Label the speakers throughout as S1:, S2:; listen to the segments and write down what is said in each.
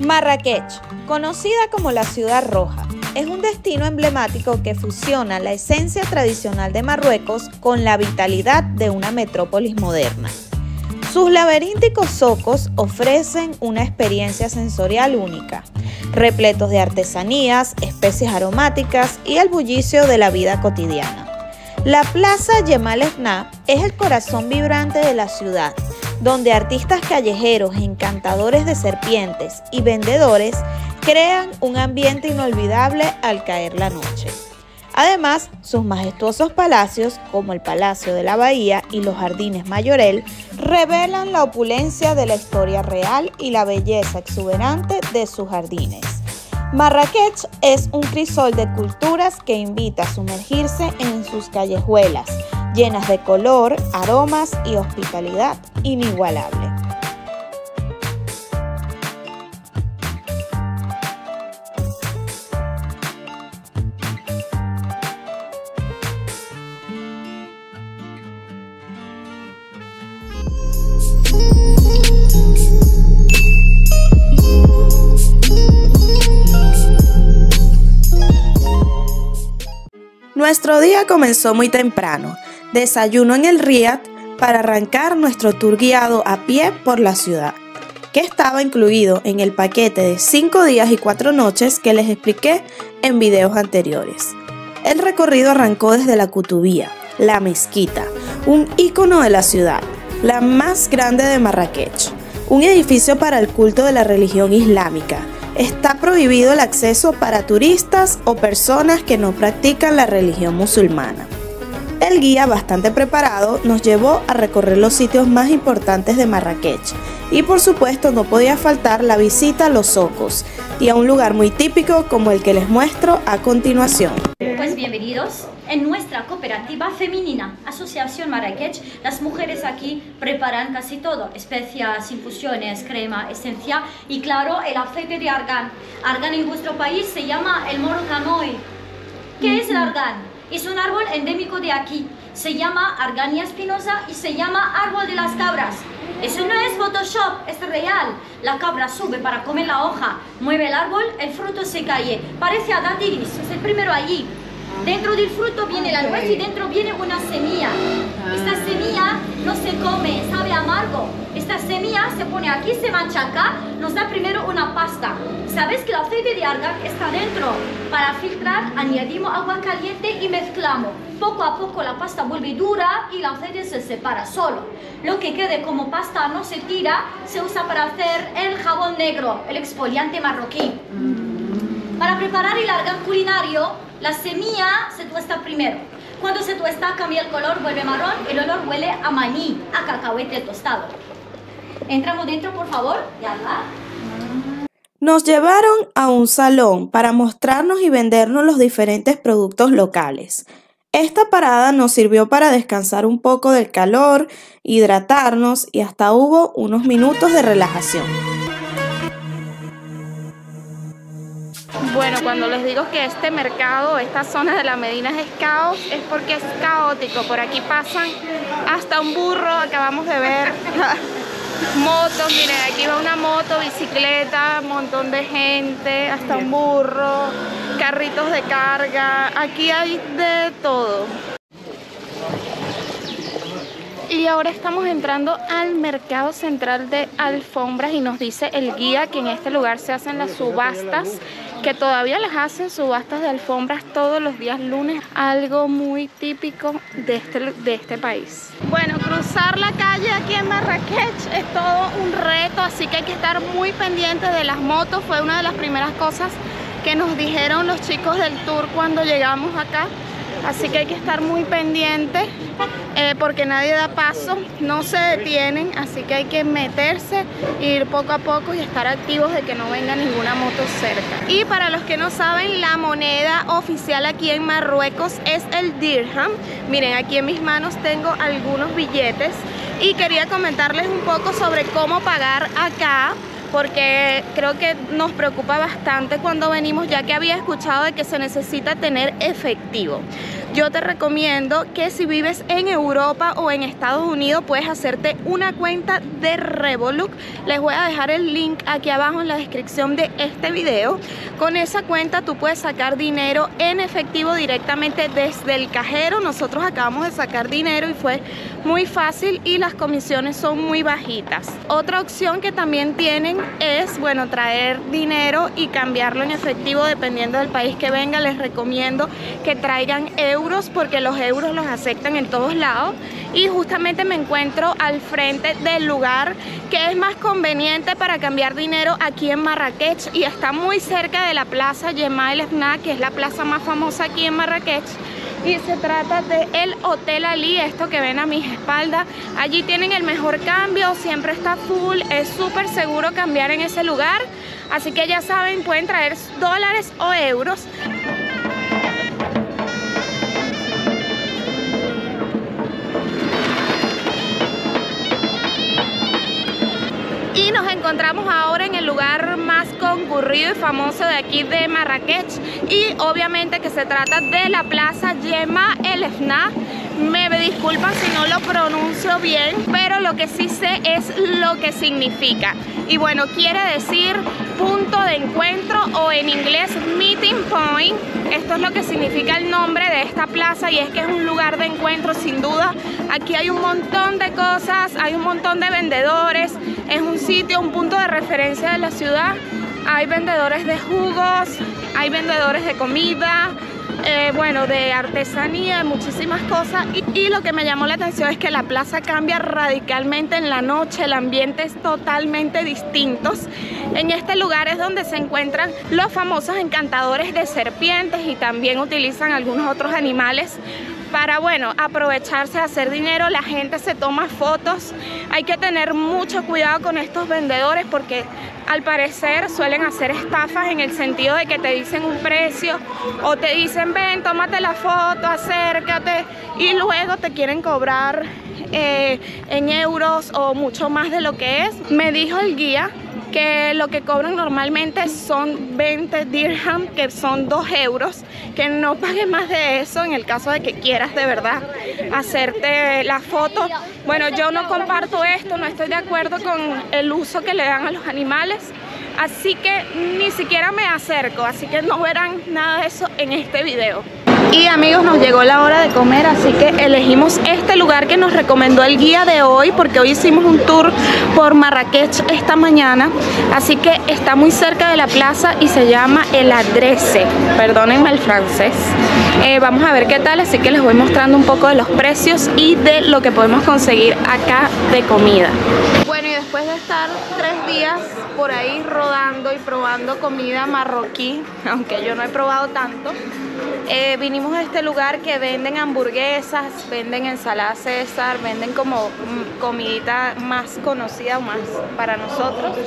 S1: Marrakech, conocida como la Ciudad Roja, es un destino emblemático que fusiona la esencia tradicional de Marruecos con la vitalidad de una metrópolis moderna. Sus laberínticos zocos ofrecen una experiencia sensorial única, repletos de artesanías, especies aromáticas y el bullicio de la vida cotidiana. La Plaza Jemaa el-Fna es el corazón vibrante de la ciudad, donde artistas callejeros, encantadores de serpientes y vendedores crean un ambiente inolvidable al caer la noche. Además, sus majestuosos palacios, como el Palacio de la Bahía y los Jardines Mayorel, revelan la opulencia de la historia real y la belleza exuberante de sus jardines. Marrakech es un crisol de culturas que invita a sumergirse en sus callejuelas, llenas de color, aromas y hospitalidad inigualable. Nuestro día comenzó muy temprano, desayuno en el Riad para arrancar nuestro tour guiado a pie por la ciudad, que estaba incluido en el paquete de 5 días y 4 noches que les expliqué en videos anteriores. El recorrido arrancó desde la Kutubía, la mezquita, un ícono de la ciudad, la más grande de Marrakech, un edificio para el culto de la religión islámica. Está prohibido el acceso para turistas o personas que no practican la religión musulmana. El guía, bastante preparado, nos llevó a recorrer los sitios más importantes de Marrakech y por supuesto no podía faltar la visita a los zocos y a un lugar muy típico como el que les muestro a continuación.
S2: Pues bienvenidos. En nuestra cooperativa femenina, Asociación Marrakech, las mujeres aquí preparan casi todo, especias, infusiones, crema, esencia y claro, el aceite de argán. Argán en vuestro país se llama el moro camoy. ¿Qué es el argán? Es un árbol endémico de aquí, se llama Argania espinosa y se llama árbol de las cabras. Eso no es Photoshop, es real. La cabra sube para comer la hoja, mueve el árbol, el fruto se cae. Parece a dátiles, es el primero allí. Dentro del fruto viene la nuez y dentro viene una semilla. Esta semilla no se come, sabe amargo. Esta semilla se pone aquí, se machaca, nos da primero una pasta. ¿Sabes que el aceite de argán está dentro? Para filtrar añadimos agua caliente y mezclamos. Poco a poco la pasta vuelve dura y el aceite se separa solo. Lo que quede como pasta no se tira, se usa para hacer el jabón negro, el exfoliante marroquí. Para preparar el argán culinario, la semilla se tuesta primero. Cuando se tuesta cambia el color, vuelve marrón, el olor huele a maní, a cacahuete tostado. Entramos dentro, por favor. Ya está.
S1: Nos llevaron a un salón para mostrarnos y vendernos los diferentes productos locales. Esta parada nos sirvió para descansar un poco del calor, hidratarnos y hasta hubo unos minutos de relajación.
S3: Bueno, cuando les digo que este mercado, esta zona de la Medina es caos, es porque es caótico. Por aquí pasan hasta un burro, acabamos de ver motos, miren, aquí va una moto, bicicleta, un montón de gente, hasta un burro, carritos de carga, aquí hay de todo. Y ahora estamos entrando al mercado central de alfombras y nos dice el guía que en este lugar se hacen las subastas, que todavía las hacen subastas de alfombras todos los días lunes, algo muy típico de este país. Bueno, cruzar la calle aquí en Marrakech es todo un reto, así que hay que estar muy pendientes de las motos. Fue una de las primeras cosas que nos dijeron los chicos del tour cuando llegamos acá. Así que hay que estar muy pendientes porque nadie da paso, no se detienen, así que hay que meterse, ir poco a poco y estar activos de que no venga ninguna moto cerca. Y para los que no saben, la moneda oficial aquí en Marruecos es el dirham. Miren, aquí en mis manos tengo algunos billetes y quería comentarles un poco sobre cómo pagar acá, porque creo que nos preocupa bastante cuando venimos, ya que había escuchado de que se necesita tener efectivo. yo te recomiendo que si vives en Europa o en Estados Unidos puedes hacerte una cuenta de Revolut. Les voy a dejar el link aquí abajo en la descripción de este video. Con esa cuenta tú puedes sacar dinero en efectivo directamente desde el cajero. Nosotros acabamos de sacar dinero y fue muy fácil y las comisiones son muy bajitas. Otra opción que también tienen es, bueno, traer dinero y cambiarlo en efectivo dependiendo del país que venga. Les recomiendo que traigan euros porque los euros los aceptan en todos lados, y justamente me encuentro al frente del lugar que es más conveniente para cambiar dinero aquí en Marrakech, y está muy cerca de la plaza Jemaa El Fna, que es la plaza más famosa aquí en Marrakech. Y se trata del Hotel Ali, esto que ven a mis espaldas. Allí tienen el mejor cambio, siempre está full, es súper seguro cambiar en ese lugar. Así que ya saben, pueden traer dólares o euros. Y nos encontramos ahora en el lugar más concurrido y famoso de aquí de Marrakech, y obviamente que se trata de la plaza Jemaa El Fna. Me disculpan si no lo pronuncio bien, pero lo que sí sé es lo que significa. Y bueno, quiere decir punto de encuentro, o en inglés meeting point. Esto es lo que significa el nombre de esta plaza, y es que es un lugar de encuentro sin duda. Aquí hay un montón de cosas, hay un montón de vendedores, es un sitio, un punto de referencia de la ciudad. Hay vendedores de jugos, hay vendedores de comida, bueno, de artesanía, de muchísimas cosas. Y lo que me llamó la atención es que la plaza cambia radicalmente en la noche, el ambiente es totalmente distinto. En este lugar es donde se encuentran los famosos encantadores de serpientes, y también utilizan algunos otros animales para, bueno, aprovecharse de hacer dinero. La gente se toma fotos. Hay que tener mucho cuidado con estos vendedores porque al parecer suelen hacer estafas, en el sentido de que te dicen un precio o te dicen ven, tómate la foto, acércate, y luego te quieren cobrar en euros o mucho más de lo que es. Me dijo el guía que lo que cobran normalmente son 20 dirham, que son 2 euros, que no pagues más de eso en el caso de que quieras de verdad hacerte la foto. Bueno, yo no comparto esto, no estoy de acuerdo con el uso que le dan a los animales, así que ni siquiera me acerco, así que no verán nada de eso en este video. Y amigos, nos llegó la hora de comer, así que elegimos este lugar que nos recomendó el guía de hoy, porque hoy hicimos un tour por Marrakech esta mañana, así que está muy cerca de la plaza y se llama El Adresse, perdónenme el francés. Vamos a ver qué tal, así que les voy mostrando un poco de los precios y de lo que podemos conseguir acá de comida. Bueno, y después de estar 3 días por ahí rodando y probando comida marroquí, aunque yo no he probado tanto, vinimos a este lugar que venden hamburguesas, venden ensalada César, venden como comidita más conocida o más para nosotros.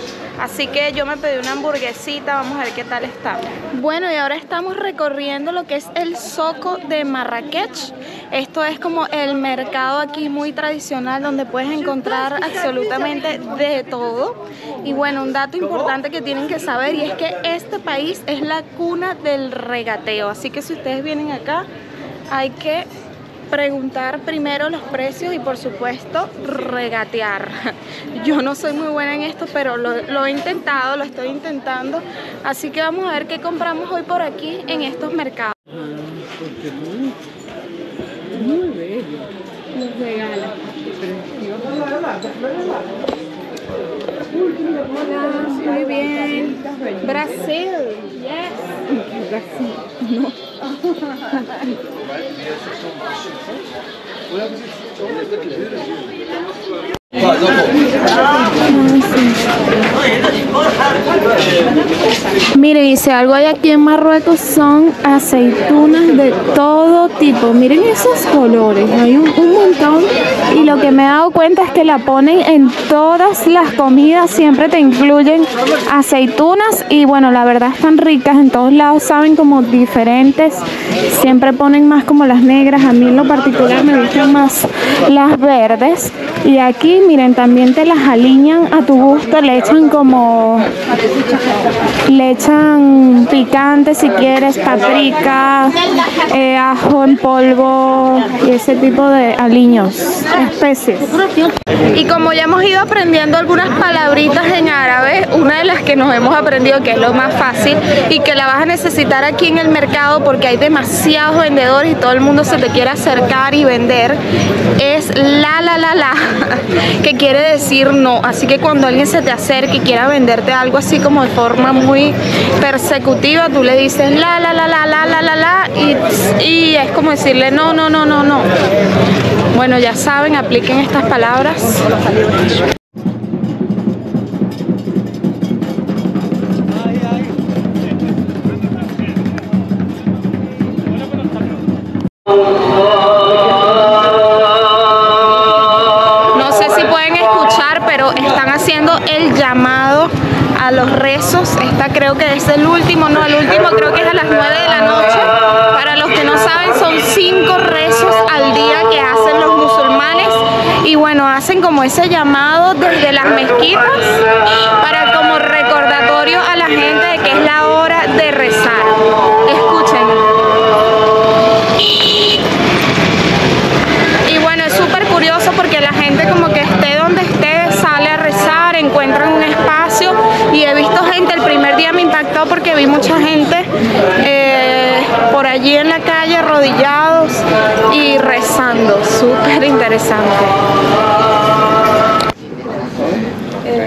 S3: Así que yo me pedí una hamburguesita, vamos a ver qué tal está. Bueno, y ahora estamos recorriendo lo que es el Zoco de Marrakech. Esto es como el mercado aquí muy tradicional, donde puedes encontrar absolutamente de todo. Y bueno, un dato importante que tienen que saber, y es que este país es la cuna del regateo. Así que si ustedes vienen acá, hay que preguntar primero los precios y por supuesto regatear. Yo no soy muy buena en esto, pero lo he intentado, lo estoy intentando. Así que vamos a ver qué compramos hoy por aquí en estos mercados.
S4: Muy bello. Nos regala.
S3: Hola, muy bien. Brasil. Yes.
S4: Brasil. No.
S3: Miren, y si algo hay aquí en Marruecos son aceitunas de todo tipo. Miren esos colores, hay un montón. Y lo que me he dado cuenta es que la ponen en todas las comidas, siempre te incluyen aceitunas. Y bueno, la verdad están ricas, en todos lados saben como diferentes. Siempre ponen más como las negras, a mí en lo particular me gustan más las verdes. Y aquí, miren, también te las alinean a tu gusto, le echan como le echan picante si quieres, paprika, ajo en polvo y ese tipo de aliños, especies. Y como ya hemos ido aprendiendo algunas palabritas en árabe, una de las que nos hemos aprendido, que es lo más fácil y que la vas a necesitar aquí en el mercado porque hay demasiados vendedores y todo el mundo se te quiere acercar y vender, es la, que quiere decir no. Así que cuando alguien se te acerque y quiera venderte algo así como de forma muy persecutiva, tú le dices la, y es como decirle no. Bueno, ya saben, apliquen estas palabras. No sé si pueden escuchar, pero están haciendo el llamado a los rezos. Esta creo que es el último, no, el último creo que es a las 9 de la noche. Para los que no saben, son 5 rezos al día que hacen los musulmanes. Y bueno, hacen como ese llamado desde las mezquitas para como recordatorio a la gente de que es la hora de rezar. Escuchen. Y bueno, es súper curioso porque la gente como que esté donde esté, sale a rezar, encuentran un espacio. Y he visto gente, el primer día me impactó porque vi mucha gente por allí en la calle arrodillados y rezando, súper interesante.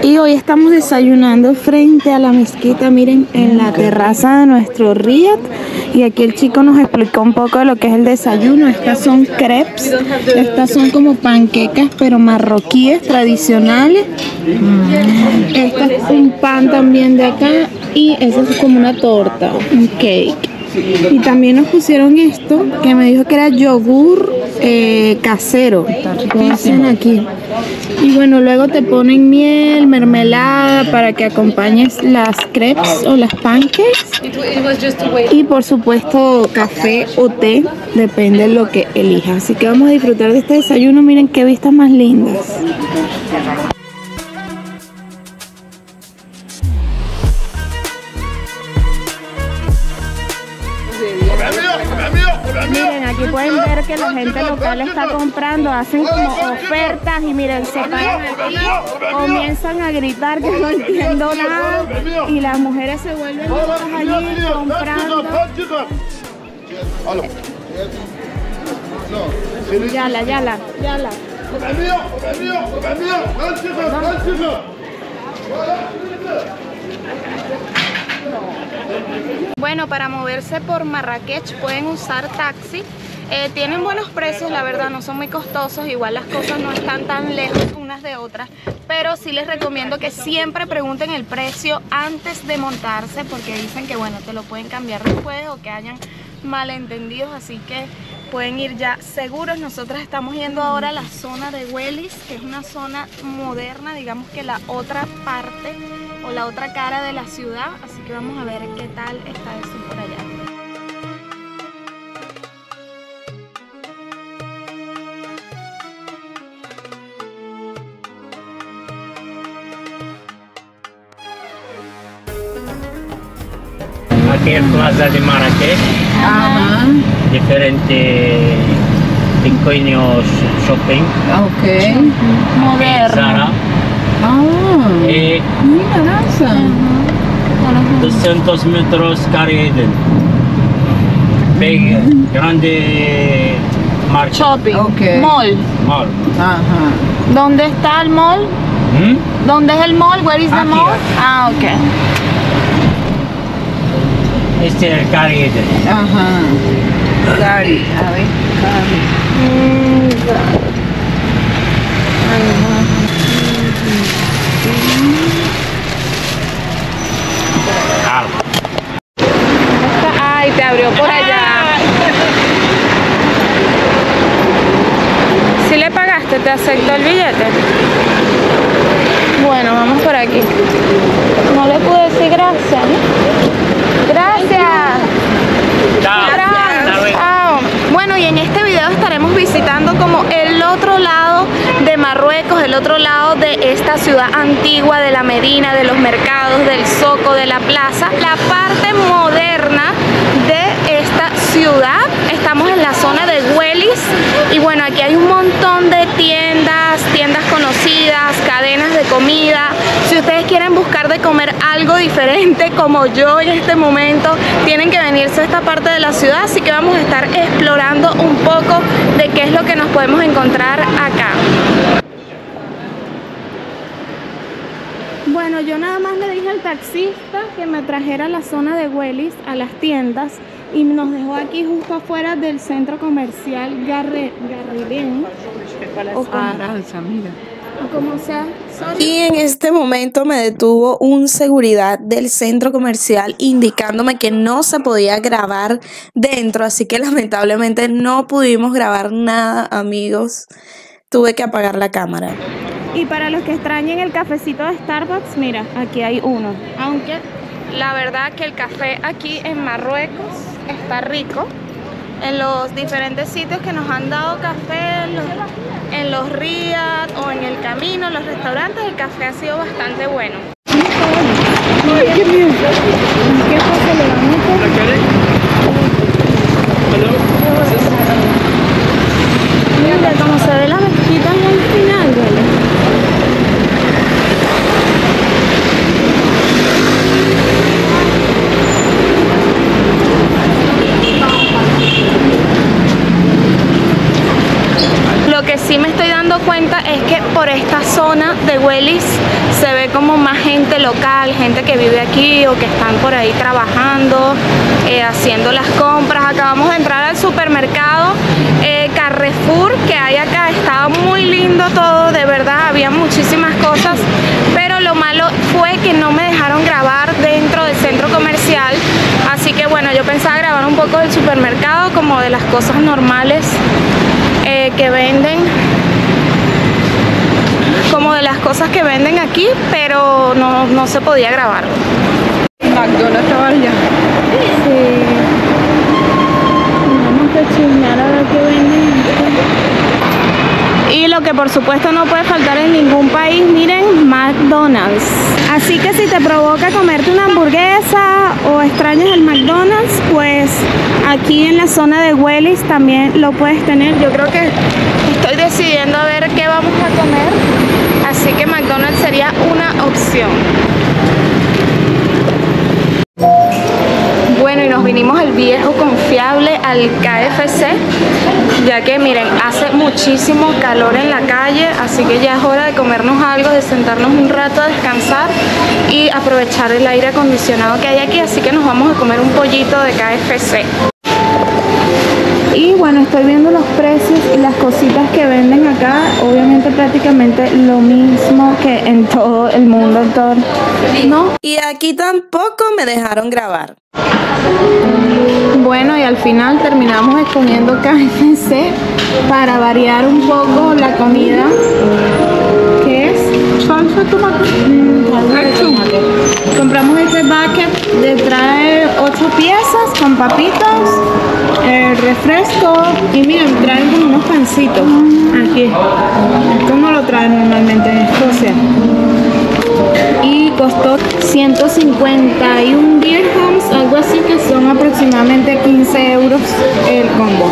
S3: Y hoy estamos desayunando frente a la mezquita, miren, en la terraza de nuestro riad. Y aquí el chico nos explicó un poco de lo que es el desayuno. Estas son crepes, estas son como panquecas pero marroquíes tradicionales. Este es un pan también de acá y eso es como una torta, un cake. Y también nos pusieron esto que me dijo que era yogur casero, dicen aquí. Y bueno, luego te ponen miel, mermelada para que acompañes las crepes o las pancakes. Y por supuesto café o té, depende de lo que elijas. Así que vamos a disfrutar de este desayuno. Miren qué vistas más lindas. Miren, aquí pueden ver que la gente local está comprando, hacen como ofertas y miren, se paran aquí, comienzan a gritar que no entiendo nada y las mujeres se vuelven locas allí comprando. Yala. Bueno, para moverse por Marrakech pueden usar taxi. Tienen buenos precios, la verdad, no son muy costosos. Igual las cosas no están tan lejos unas de otras. Pero sí les recomiendo que siempre pregunten el precio antes de montarse, porque dicen que bueno, te lo pueden cambiar después o que hayan malentendidos. Así que pueden ir ya seguros. Nosotros estamos yendo ahora a la zona de Welis, que es una zona moderna, digamos que la otra parte o la otra cara de la ciudad, así que vamos a ver qué tal está eso por allá.
S5: Aquí el plaza de Marrakech, diferentes pequeños shopping,
S4: Moderno.
S5: Zara, y
S4: Mira, Nasa.
S5: 200 metros carrés, grande market.
S3: Shopping,
S4: Ok.
S3: mall.
S5: Mall.
S4: Ajá.
S3: ¿Dónde está el mall? ¿Dónde es el mall? Where is the
S5: Aquí,
S3: mall?
S5: aquí.
S3: Ah, ok.
S5: Este es el carrés.
S4: Ajá. Cari. A ver, Cari.
S3: Ay, te abrió por allá. ¿Sí le pagaste? ¿Te aceptó el billete? Bueno, vamos por aquí. No le pude decir gracias, ¿no? Gracias. Bueno, y en este video estaremos visitando como el otro lado de Marruecos, el otro lado de esta ciudad antigua, de la Medina, de los mercados, del Zoco, de la plaza, la parte moderna de esta ciudad. Estamos en la zona de Güelis y bueno, aquí hay un montón de tiendas conocidas, cadenas de comida. Si ustedes quieren buscar de comer algo diferente como yo en este momento, tienen que venirse a esta parte de la ciudad, así que vamos a estar explorando un poco de qué es lo que nos podemos encontrar acá. Bueno, yo nada más le dije al taxista que me trajera a la zona de Güelis, a las tiendas, y nos dejó aquí justo afuera del centro comercial Garrilén. Como sea.
S1: Y en este momento me detuvo un seguridad del centro comercial indicándome que no se podía grabar dentro, así que lamentablemente no pudimos grabar nada, amigos. Tuve que apagar la cámara.
S3: Y para los que extrañen el cafecito de Starbucks, mira, aquí hay uno. Aunque la verdad que el café aquí en Marruecos está rico. En los diferentes sitios que nos han dado café, en los Riad o en el camino, en los restaurantes, el café ha sido bastante bueno.
S4: Ay, qué miedo. ¿Qué cosa le damos?
S3: Mira cómo se ve la mezquita ahí al final, ¿vale? Lo que sí me estoy dando cuenta es que por esta zona de Güelis se ve como más gente local, gente que vive aquí o que están por ahí trabajando, haciendo las compras. Acabamos de entrar al supermercado Carrefour que hay acá. Estaba muy lindo todo, de verdad, había muchísimas cosas, pero lo malo fue que no me dejaron grabar dentro del centro comercial. Así que bueno, yo pensaba grabar un poco del supermercado, como de las cosas normales que venden, como de las cosas que venden aquí, pero no se podía grabar.
S4: McDonald's estaba allá.
S3: Sí. Vamos a chismear a ver qué venden. Y lo que por supuesto no puede faltar en ningún país, miren, McDonald's. Así que si te provoca comerte una hamburguesa o extrañas el McDonald's, pues aquí en la zona de Güelis también lo puedes tener. Yo creo que estoy decidiendo a ver qué vamos a comer, así que McDonald's sería una opción. Bueno, y nos vinimos el viejo confiable al KFC, ya que miren, hace muchísimo calor en la calle, así que ya es hora de comernos algo, de sentarnos un rato a descansar y aprovechar el aire acondicionado que hay aquí, así que nos vamos a comer un pollito de KFC. Y bueno, estoy viendo los precios y las cositas que venden acá. Obviamente prácticamente lo mismo que en todo el mundo, ¿no?
S1: Y aquí tampoco me dejaron grabar.
S3: Bueno, y al final terminamos escogiendo KFC para variar un poco la comida. ¿Qué es?
S4: Salsa de tomate.
S3: Compramos este bucket de trae 8 piezas con papitas, refresco y miren, traen como unos pancitos aquí. Esto no lo traen normalmente en Escocia. Y costó 151 dirhams, algo así, que son aproximadamente 15 euros el combo.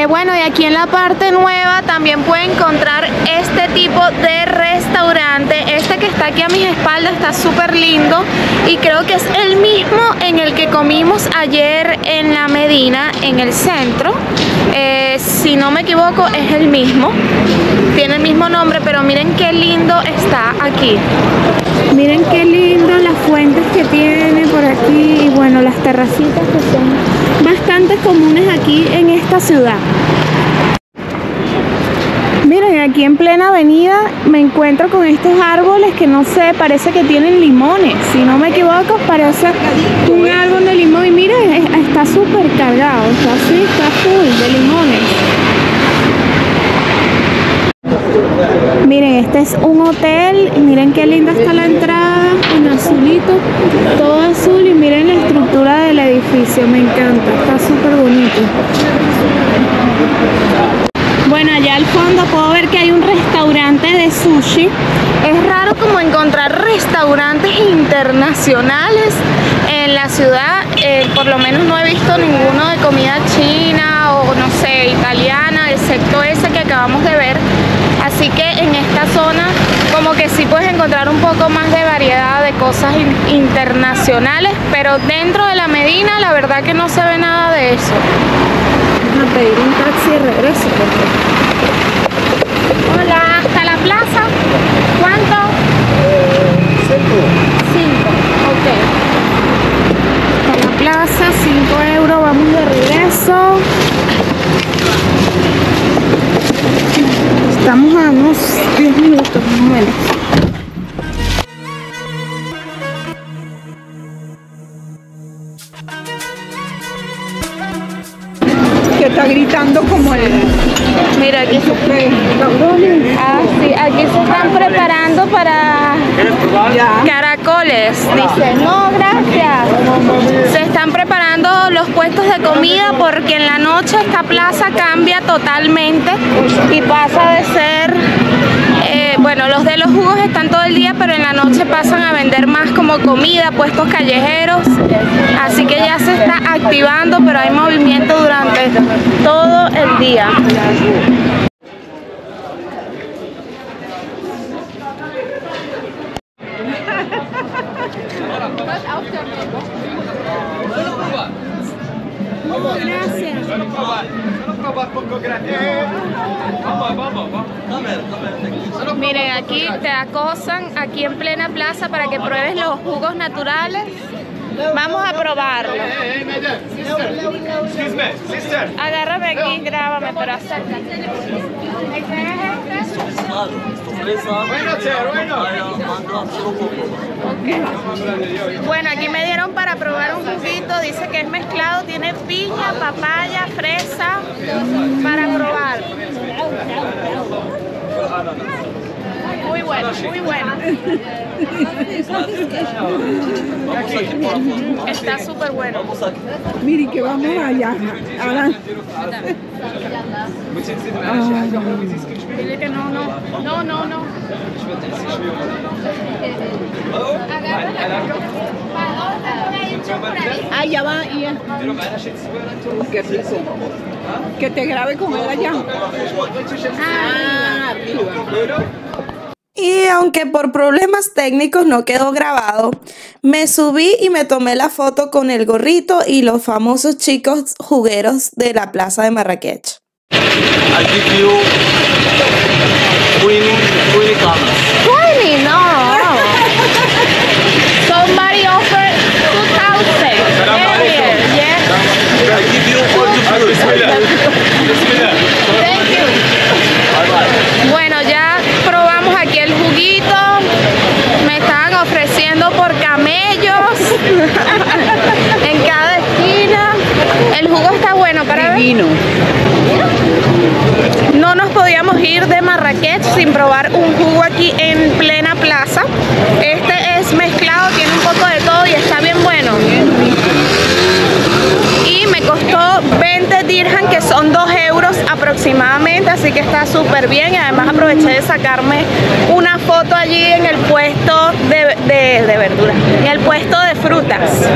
S3: Bueno, y aquí en la parte nueva también pueden encontrar este tipo de restaurante. Este que está aquí a mis espaldas está súper lindo y creo que es el mismo en el que comimos ayer en la Medina, en el centro. Si no me equivoco, es el mismo. Tiene el mismo nombre, pero miren qué lindo está aquí. Miren qué lindo las fuentes que tiene por aquí y bueno, las terracitas que son bastante comunes aquí en esta ciudad. Miren, aquí en plena avenida me encuentro con estos árboles que no sé, parece que tienen limones. Si no me equivoco, parece un árbol de limón y miren, está súper cargado, está así, está full de limones. Miren, este es un hotel, miren qué linda está la entrada, en azulito, todo azul, y miren la estructura del edificio, me encanta, está súper bonito. Bueno, allá al fondo puedo ver que hay un restaurante de sushi. Es raro como encontrar restaurantes internacionales en la ciudad. Por lo menos no he visto ninguno de comida china o no sé, italiana, excepto ese que acabamos de ver. Así que en esta zona como que sí puedes encontrar un poco más de variedad de cosas internacionales, pero dentro de la Medina la verdad que no se ve nada de eso. Vamos a pedir un taxi de regreso. Hola, ¿hasta la plaza? ¿Cuánto? 5. Ok. Hasta la plaza, 5 euros, vamos de regreso. Estamos a unos 10 minutos más o menos.
S4: Que está gritando como el...
S3: Mira, aquí sí, aquí se están preparando para caracoles. Dice, no, gracias. Se están preparando los puestos de comida porque en la noche esta plaza cambia totalmente y pasa de ser... bueno, los de los jugos están todo el día, pero en la noche pasan a vender más como comida, puestos callejeros. Así que ya se está activando, pero hay movimiento durante todo el día. Miren, aquí te acosan aquí en plena plaza para que pruebes los jugos naturales. Vamos a probarlo. Agárrame aquí, grábame, pero acércate. Okay. Bueno, aquí me dieron para probar un juguito, dice que es mezclado, tiene piña, papaya, fresa, para probar. Muy bueno, muy bueno. Está súper bueno.
S4: Miren que vamos allá.
S3: Dile que no.
S4: Allá va y ya. Qué rico. Que te grabe con él allá. Arriba.
S1: Y aunque por problemas técnicos no quedó grabado, me subí y me tomé la foto con el gorrito y los famosos chicos jugueros de la plaza de Marrakech.
S6: I'll give you 20 dollars.
S3: 20? No. Somebody offered 2,000. Yes.
S6: I'll give you 40.
S3: Thank you. Bueno, ya probamos aquí el juguito. Me estaban ofreciendo por camellos en cada esquina. El jugo está bueno para ver.
S4: Divino.
S3: No nos podíamos ir de Marrakech sin probar un jugo aquí en plena plaza. Este es mezclado, tiene un poco de todo y está bien bueno. Y me costó 20 dirham, que son 2 euros aproximadamente, así que está súper bien. Y además aproveché de sacarme una foto allí en el puesto de verduras, en el puesto de frutas.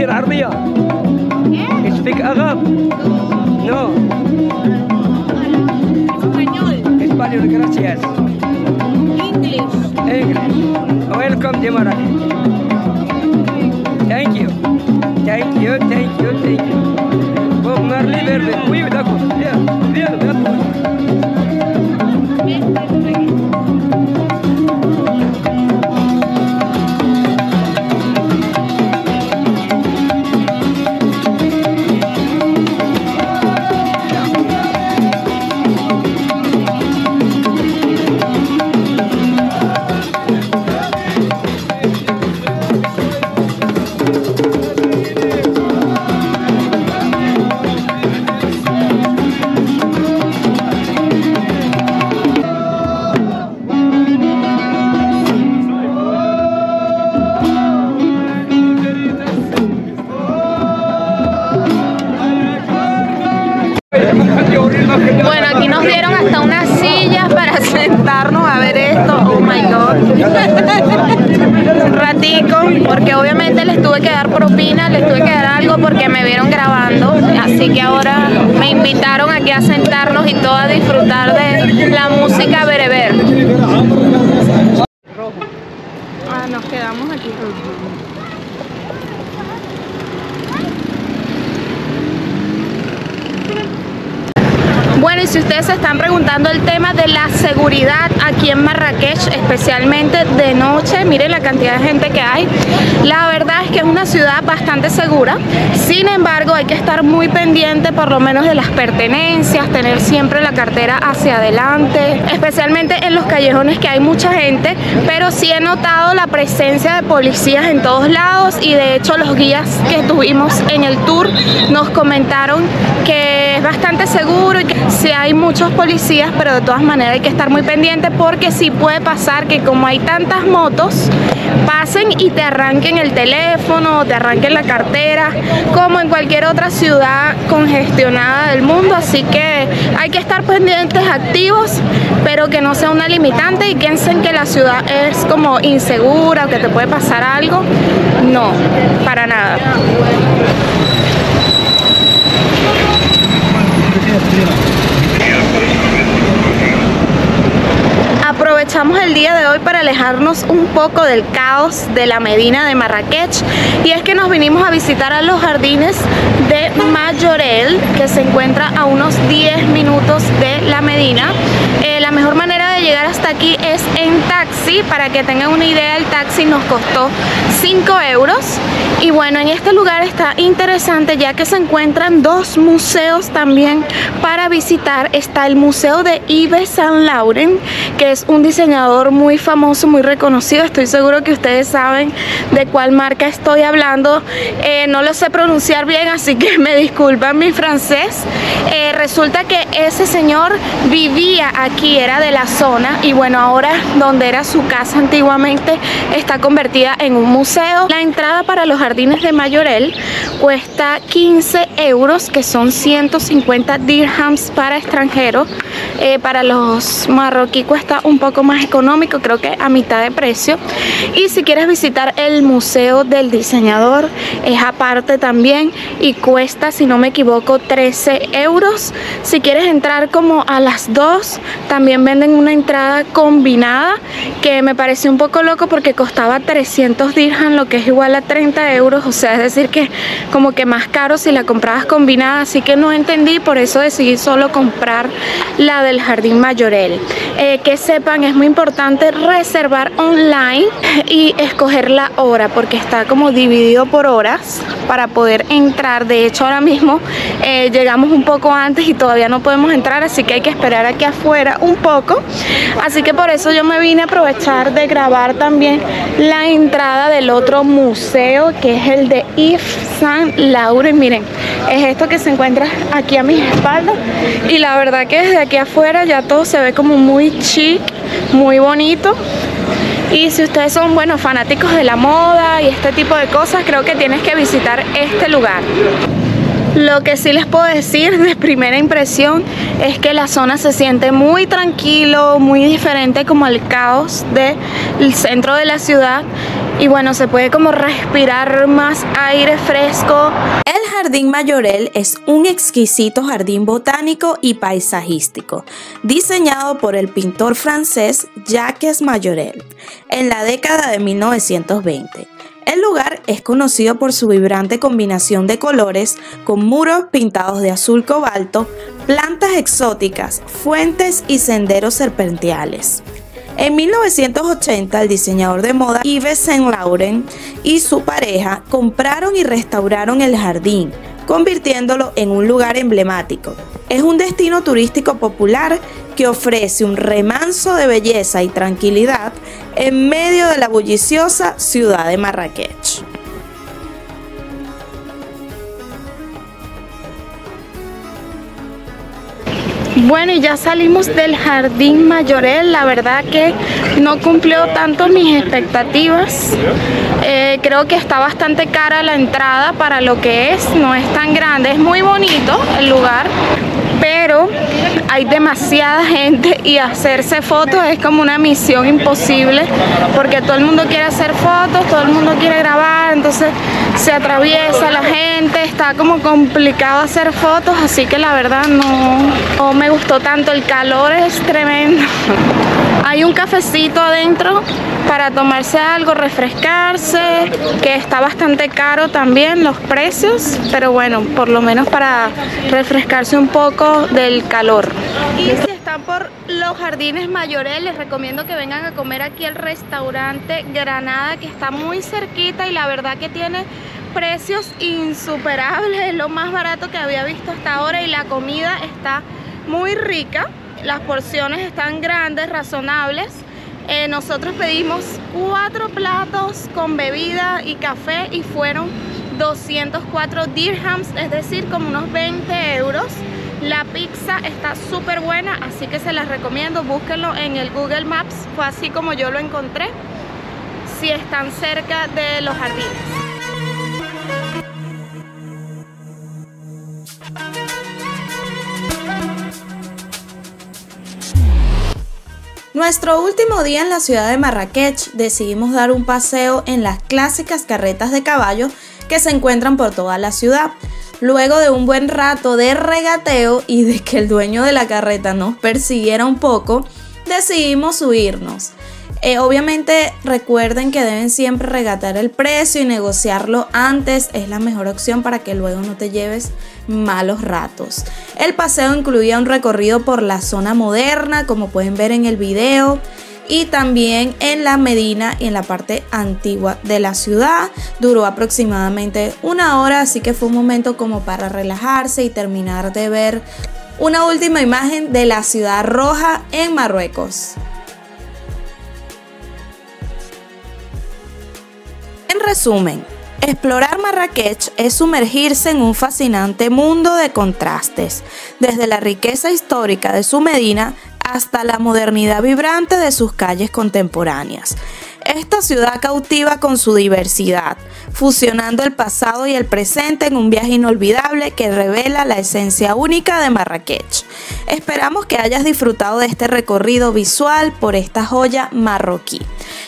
S7: العربية. Speak Arab? No. Español, gracias. English. Welcome to Marrakech. Thank you. Thank you. Bob Marley, verde. Oui, d'accord. Bien, d'accord.
S3: Bueno, aquí nos dieron hasta unas sillas para sentarnos a ver esto. Oh my god. Un ratico, porque obviamente les tuve que dar propina, les tuve que dar algo porque me vieron grabando. Así que ahora me invitaron aquí a sentarnos y todo a disfrutar de la música bereber. Ah, nos quedamos aquí. Bueno, y si ustedes se están preguntando el tema de la seguridad aquí en Marrakech, especialmente de noche, miren la cantidad de gente que hay. La verdad es que es una ciudad bastante segura. Sin embargo, hay que estar muy pendiente por lo menos de las pertenencias, tener siempre la cartera hacia adelante, especialmente en los callejones que hay mucha gente, pero sí he notado la presencia de policías en todos lados y de hecho los guías que tuvimos en el tour nos comentaron que es bastante seguro y que sí hay muchos policías, pero de todas maneras hay que estar muy pendiente porque sí puede pasar que como hay tantas motos, pasen y te arranquen el teléfono, te arranquen la cartera, como en cualquier otra ciudad congestionada del mundo. Así que hay que estar pendientes, activos, pero que no sea una limitante y piensen que la ciudad es como insegura o que te puede pasar algo. No, para nada. Aprovechamos el día de hoy para alejarnos un poco del caos de la Medina de Marrakech, y es que nos vinimos a visitar a los jardines de Majorelle, que se encuentra a unos 10 minutos de la Medina. La mejor manera de llegar hasta aquí es en taxi. Para que tengan una idea, el taxi nos costó 5 euros. Y bueno, en este lugar está interesante ya que se encuentran dos museos también para visitar. Está el Museo de Yves Saint Laurent, que es un diseñador muy famoso, muy reconocido. Estoy seguro que ustedes saben de cuál marca estoy hablando. No lo sé pronunciar bien, así que me disculpan mi francés. Resulta que ese señor vivía aquí, era de la zona, y bueno, ahora donde era su casa antiguamente está convertida en un museo. La entrada para los jardines de Majorelle cuesta 15 euros, que son 150 dirhams para extranjeros. Para los marroquíes cuesta un poco más económico, creo que a mitad de precio. Y si quieres visitar el museo del diseñador, es aparte también y cuesta, si no me equivoco, 13 euros. Si quieres entrar como a las 2, también venden una entrada combinada, que me pareció un poco loco porque costaba 300 dirhams, lo que es igual a 30 euros. O sea, es decir que como que más caro si la comprabas combinada. Así que no entendí, por eso decidí solo comprar la del Jardín Majorelle. Que sepan, es muy importante reservar online y escoger la hora, porque está como dividido por horas para poder entrar. De hecho, ahora mismo llegamos un poco antes y todavía no podemos entrar, así que hay que esperar aquí afuera un poco. Así que por eso yo me vine a aprovechar de grabar también la entrada del otro museo, que es el de Yves Saint Laurent. Miren, es esto que se encuentra aquí a mis espaldas, y la verdad que desde aquí afuera ya todo se ve como muy chic, muy bonito. Y si ustedes son, bueno, fanáticos de la moda y este tipo de cosas, creo que tienes que visitar este lugar. Lo que sí les puedo decir de primera impresión es que la zona se siente muy tranquilo, muy diferente como el caos del centro de la ciudad. y bueno, se puede como respirar más aire fresco.
S1: El Jardín Majorelle es un exquisito jardín botánico y paisajístico, diseñado por el pintor francés Jacques Majorelle en la década de 1920. El lugar es conocido por su vibrante combinación de colores, con muros pintados de azul cobalto, plantas exóticas, fuentes y senderos serpenteales. En 1980, el diseñador de moda Yves Saint Laurent y su pareja compraron y restauraron el jardín, convirtiéndolo en un lugar emblemático. Es un destino turístico popular que ofrece un remanso de belleza y tranquilidad en medio de la bulliciosa ciudad de Marrakech.
S3: Bueno, y ya salimos del Jardín Majorelle. La verdad que no cumplió tanto mis expectativas. Creo que está bastante cara la entrada para lo que es, no es tan grande, es muy bonito el lugar, pero hay demasiada gente y hacerse fotos es como una misión imposible, porque todo el mundo quiere hacer fotos, todo el mundo quiere grabar, entonces se atraviesa la gente, está como complicado hacer fotos, así que la verdad no me gustó tanto, el calor es tremendo. Hay un cafecito adentro para tomarse algo, refrescarse, que está bastante caro también los precios, pero bueno, por lo menos para refrescarse un poco del calor. Y si están por los Jardines Majorelle, les recomiendo que vengan a comer aquí al restaurante Granada, que está muy cerquita y la verdad que tiene precios insuperables, es lo más barato que había visto hasta ahora y la comida está muy rica. Las porciones están grandes, razonables. Nosotros pedimos 4 platos con bebida y café y fueron 204 dirhams, es decir, como unos 20 euros. La pizza está súper buena, así que se las recomiendo. Búsquenlo en el Google Maps, fue así como yo lo encontré, si están cerca de los jardines.
S1: Nuestro último día en la ciudad de Marrakech decidimos dar un paseo en las clásicas carretas de caballo que se encuentran por toda la ciudad. Luego de un buen rato de regateo y de que el dueño de la carreta nos persiguiera un poco, decidimos subirnos. Obviamente recuerden que deben siempre regatear el precio y negociarlo antes, es la mejor opción para que luego no te lleves malos ratos. El paseo incluía un recorrido por la zona moderna, como pueden ver en el video, y también en la Medina y en la parte antigua de la ciudad. Duró aproximadamente 1 hora, así que fue un momento como para relajarse y terminar de ver una última imagen de la ciudad roja en Marruecos. En resumen, explorar Marrakech es sumergirse en un fascinante mundo de contrastes, desde la riqueza histórica de su Medina hasta la modernidad vibrante de sus calles contemporáneas. Esta ciudad cautiva con su diversidad, fusionando el pasado y el presente en un viaje inolvidable que revela la esencia única de Marrakech. Esperamos que hayas disfrutado de este recorrido visual por esta joya marroquí.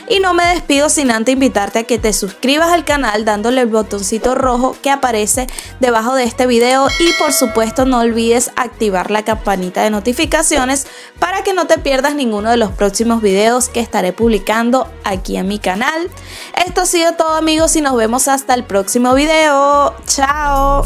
S1: Y no me despido sin antes invitarte a que te suscribas al canal dándole el botoncito rojo que aparece debajo de este video y por supuesto no olvides activar la campanita de notificaciones para que no te pierdas ninguno de los próximos videos que estaré publicando aquí en mi canal. Esto ha sido todo, amigos, y nos vemos hasta el próximo video. ¡Chao!